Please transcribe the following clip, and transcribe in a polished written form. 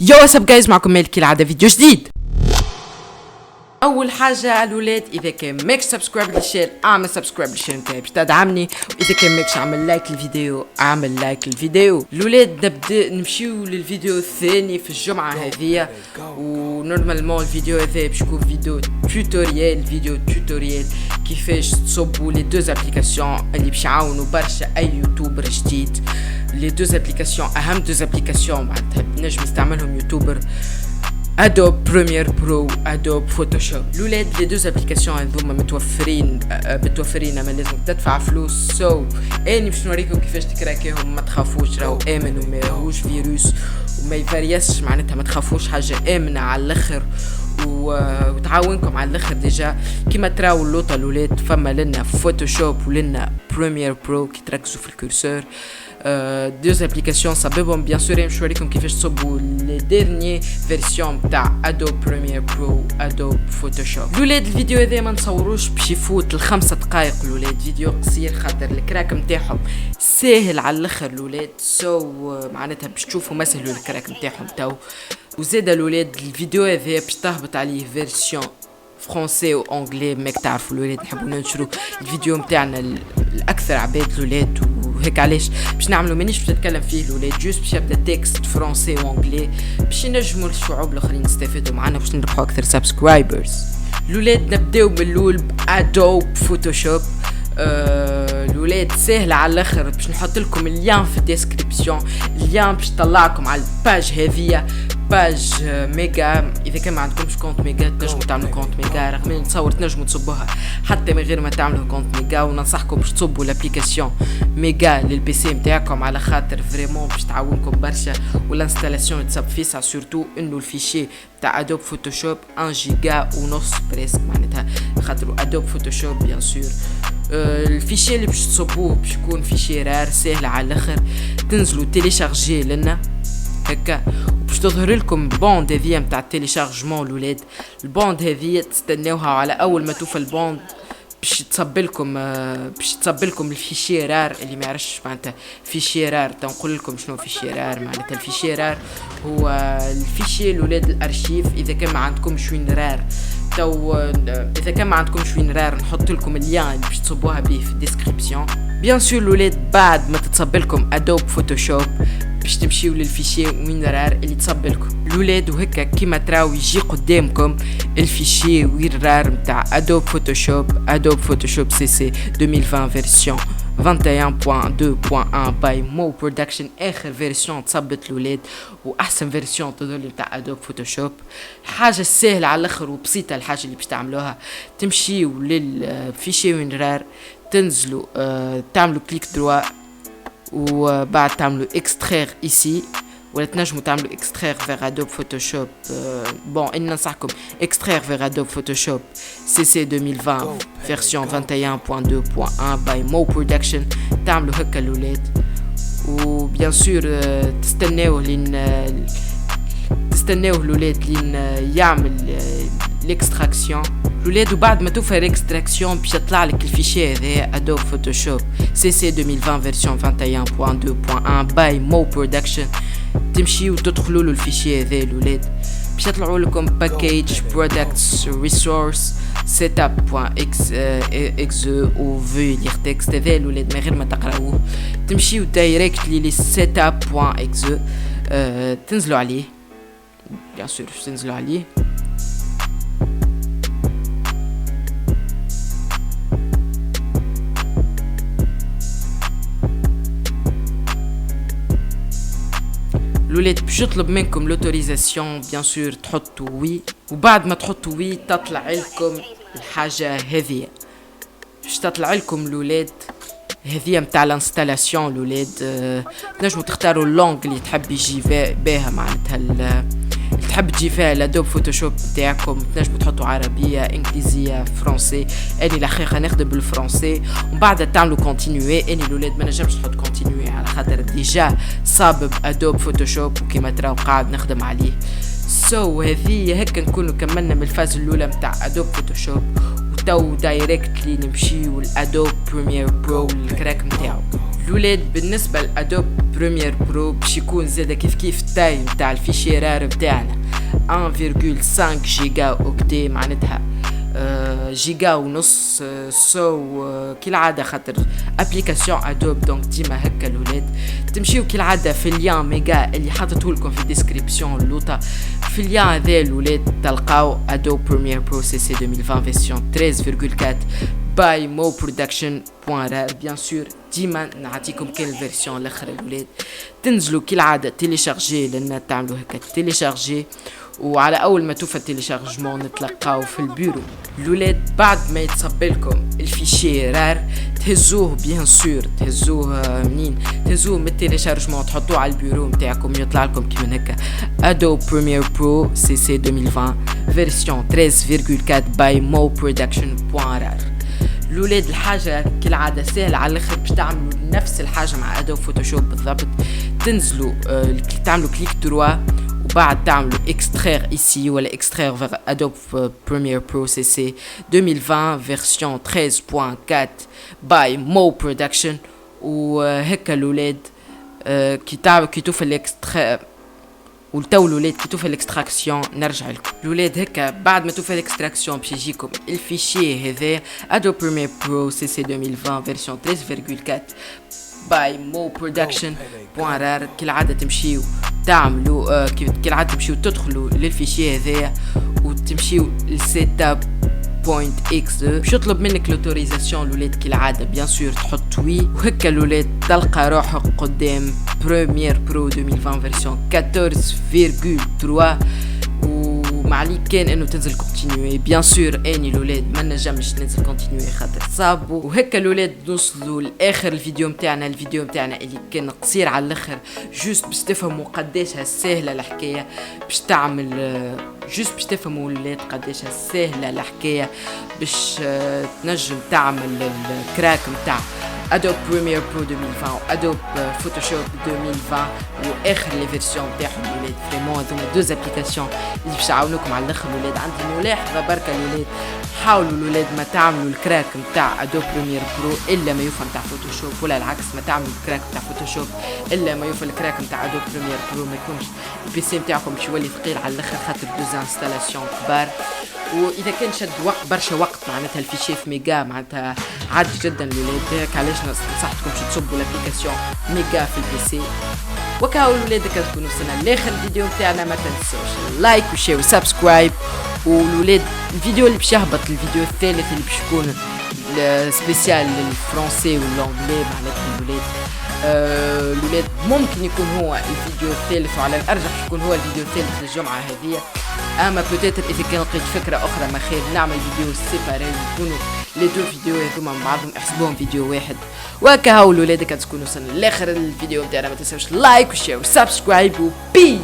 يو واتساب جايز، معكم مالك كالعادة فيديو جديد. اول حاجه الولاد، اذا كان ماكش سبسكرايب للشير اعمل سبسكرايب للشير نتاعي باش تدعمني، واذا كان ماكش اعمل لايك للفيديو اعمل لايك للفيديو. الولاد نبدا نمشيو للفيديو الثاني في الجمعه هذه، ونورمالمون الفيديو هذا باش يكون فيديو توتوريال كيفاش تصبوا لي دوز ابليكاسيون اللي باش يعاونوا برشا اي يوتيوبر جديد. لي دوز ابليكاسيون اهم دوز ابليكاسيون معناتها نجم يستعملهم يوتيوبر: ادوب بريمير برو، ادوب فوتوشوب. الولاد لي دوز ابليكاسيون هذوما متوفرين اما لازم تدفع فلوس. اني باش نوريكم كيفاش تكراكيهم، ما تخافوش، راهو امن وما راهوش فيروس وما يفريسش، معناتها ما تخافوش، حاجه امنه على الاخر وتعاونكم على الاخر. ديجا كيما تراو اللوطه الولاد، فما لنا فوتوشوب ولنا بريمير برو كي تركزوا في الكورسور. دوز ابليكاسيون صببهم بيان سور مش نوريكم كيفاش تصبوا لي ديرني فيرسيون تاع ادوب بريمير برو، ادوب فوتوشوب. الولاد الفيديو هذا ما نصوروش باش يفوت الخمسة دقائق الولاد، فيديو قصير خاطر الكراك نتاعهم ساهل على الاخر الولاد. معناتها باش تشوفوا ما سهلوا الكراك نتاعهم تو. وزاد الولاد الفيديو هذا باش تهبط عليه فيرسيون فرونسي و انجلي، ماك تعرفوا الولاد نحبوا ننشروا الفيديو نتاعنا الاكثر عباد الولاد، وهيك علاش باش نعملوا مانيش باش نتكلم فيه الولاد، جوست باش يبدا تكست فرونسي وانجلي باش ينجموا الشعوب الاخرين يستفادوا معنا باش نربحوا اكثر سبسكرايبرز. الولاد نبداو من الاول بادوب فوتوشوب. الولاد سهل على الاخر، باش نحط لكم اللين في الديسكريبسيون، اللين باش طلعكم على الباج هذه، باج ميجا. اذا كان ما عندكمش كونت ميجا تنجموا تعملوا كونت ميجا، رغم ان نتصور تنجموا تصبوها حتى من غير ما تعملوا كونت ميجا، وننصحكم باش تصبوا الابليكاسيون ميجا للبي سي نتاعكم على خاطر فريمون باش تعاونكم برشا، والانستالاسيون يتصب فيها سورتو انه الفيشي تاع ادوب فوتوشوب 1 جيجا ونص بريسك، معناتها خاطر ادوب فوتوشوب بيان سور. الفيشي اللي باش تصبوه باش يكون فيشي رار سهل على الاخر، تنزلوا تيليشارجي لنا هكا، وباش تظهر لكم بوند هذيا نتاع التيليشارجمون الولاد. البوند هذيا تستناوها على اول ما توفى البوند باش تصب لكم الفيشي رار. اللي ما يعرفش معناتها فيشي رار، تنقول لكم شنو فيشي رار. معناتها الفيشي رار هو الفيشي الولاد الارشيف. اذا كان ما عندكمش وين رار اذا كان ما عندكمش وين رار نحط لكم اللين اللي باش تصبوها به في الديسكريبسيون. بيان سور الولاد بعد ما تتصب لكم ادوب فوتوشوب باش تمشيو للفيشي وين رار اللي تصب لكم الولاد، وهكا كيما تراو يجي قدامكم الفيشي وين رار نتاع ادوب فوتوشوب سي سي 2020 فيرسيون 21.2.1 باي مو برودكشن. اخر فيرسيون تصبت الولاد واحسن فيرسيون تظل نتاع ادوب فوتوشوب. حاجه سهله على الاخر وبسيطه. الحاجه اللي باش تعملوها تمشيو للفيشي وين رار، تنزلوا تعملوا كليك دروا، وبعد تعملوا اكسترير ايسي، ولا تنجموا تعملوا اكسترير فيغ ادوب فوتوشوب. بون اني ننصحكم اكسترير فيغ ادوب فوتوشوب سي سي 2020 فيرسيون 21.2.1 باي مو برودكشن. تعملوا هكا الولاد، وبيان سور تستناوه الولاد لين يعمل الاكستراكسيون الولاد. وبعد ما توفى الاكستراكسيون باش يطلع لك الفيشي هذا ادوب فوتوشوب سي سي 2020 فيرسيون 21.2.1 باي مو برودكشن. تمشيو وتدخلوا له الفيشي هذا الولاد، باش يطلعوا لكم باكيج برودكتس ريسورس سيت اب.exe و في لير تكست هذا الولاد من غير ما تقراوه. تمشيو دايركتلي لي سيت اب.exe، تنزلوا عليه بيان سور تنزلوا عليه. الولاد باش يطلب منكم لوتوريزاسيون بيان سور تحطوا وي، وبعد ما تحطوا وي تطلع لكم الحاجه هذه، باش تطلع لكم الولاد هذه نتاع الانستالاسيون الولاد. تنجموا تختاروا اللونغ اللي تحب يجي بها، معناتها تحب تجي فيها الادوب فوتوشوب نتاعكم. تنجموا تحطوا عربيه انجليزيه فرنسي. اني الحقيقه نخدم بالفرنسي، ومن بعد تعملوا كونتينيوي. اني الولاد ما نجمش نحط كونتينيوي على خاطر ديجا صابب ادوب فوتوشوب وكيما تراو قاعد نخدم عليه. هذه هكا نكونوا كملنا من الفاز الاولى نتاع ادوب فوتوشوب، وتو دايركتلي نمشيو الادوب بريمير برو الكراك نتاعو الولاد. بالنسبه لادوب بريمير برو باش يكون زادا كيف التاي نتاع الفيشي رار نتاعنا 1.5 جيجا اوكتي، معناتها جيجا ونص. كالعاده خاطر ابليكاسيون ادوب، دونك ديما هكا الولاد تمشيو كالعاده في اللين ميجا اللي حاطته لكم في الديسكريبسيون اللوطه. في اللين هذا الولاد تلقاو ادوب بريمير برو سي سي 2020 فيرسيون 13.4 باي مو برودكشن بوان رار. بيان سور ديما نعطيكم كل الفيرسيون الاخرى الولاد. تنزلوا كالعاده تيليشارجي لنا، تعملوا هكا تيليشارجي، وعلى اول ما توفى التيليشارجمون نتلقاو في البيرو الولاد. بعد ما يتصب لكم الفيشي رار تهزوه بيان سور، تهزوه منين؟ تهزوه من التيليشارجمون تحطوه على البيرو نتاعكم، يطلع لكم كيما هكا ادوب بريمير برو سي سي 2020 فيرسيون 13.4 باي مو برودكشن بوان رار. الولاد الحاجه كالعاده سهله على الاخر باش تعملوا نفس الحاجه مع ادوب فوتوشوب بالضبط. تنزلوا تعملوا كليك دروا، وبعد تعملوا اكسترير ايسي ولا اكسترير فيغ ادوب بريمير برو سي سي 2020 فيرسيون 13.4 باي مو برودكشن. وهكا الولاد كي توفى الاكسترير والتو الولاد كي توفى الاكستراكسيون نرجع لكم الولاد. هكا بعد ما توفى الاكستراكسيون باش يجيكم الفيشي هذا ادوب بريمير برو سي سي 2020 فيرسيون 13.4 باي مو برودكشن بوان رار. كالعاده تمشيو تعملوا كالعاده تمشيو تدخلوا للفيشي هذا وتمشيو للسيت اب بوينت اكس باش يطلب منك لوتوريزاسيون الولاد كالعاده بيان سور تحط وي. وهكا الولاد تلقى روحك قدام بريمير برو 2020 فيرسيون 14.3. ومعليك كان انه تنزل كونتينيوي بيان سور اني الولاد ما نجمش ننزل كونتينيوي خاطر صابو. وهكا الولاد نوصلوا لاخر الفيديو نتاعنا اللي كان قصير على الاخر جوست باش تفهموا قداش سهله الحكايه باش تعمل جوست باش تفهموا الولاد قداش سهله الحكايه باش تنجم تعمل الكراك نتاع ادوب بريمير برو 2020 وادوب فوتوشوب 2020 واخر لي فيرسيون تاعهم الولاد. فريمون هذوما دوز ابليكاسيون اللي باش يعاونوكم على الاخر الولاد. عندي ملاحظه بركه الولاد، حاولوا الولاد ما تعملوا الكراك نتاع ادوب بريمير برو الا ما يوفى نتاع فوتوشوب، ولا العكس ما تعملوا الكراك نتاع فوتوشوب الا ما يوفى الكراك نتاع ادوب بريمير برو. ما يكونش البي سي نتاعكم باش يولي ثقيل على الاخر خاطر دوز انستالاسيون كبار. واذا كان شد برشا وقت معناتها الفيشي في ميجا معناتها عادي جدا الولاد. هيك علاش نصحتكم باش تصبوا الابليكاسيون ميجا في البي سي. وكاو الولاد كتكونوا وصلنا لاخر الفيديو نتاعنا. ما تنسوش لايك وشير وسبسكرايب. والولاد الفيديو اللي باش يهبط الفيديو الثالث اللي باش يكون سبيسيال للفرنسي والانجلي معناتها الولاد. الولاد ممكن يكون هو الفيديو الثالث، وعلى الارجح يكون هو الفيديو الثالث للجمعه هذه. اما بوتيتر اذا كان لقيت فكره اخرى ما خير نعمل فيديو سيباري يكونوا لي دو فيديو هذوما مع بعضهم احسبوهم فيديو واحد. وكهو الولاد كتكونوا وصلنا لاخر الفيديو نتاعنا. ما تنساوش لايك وشير وسبسكرايب وبيس.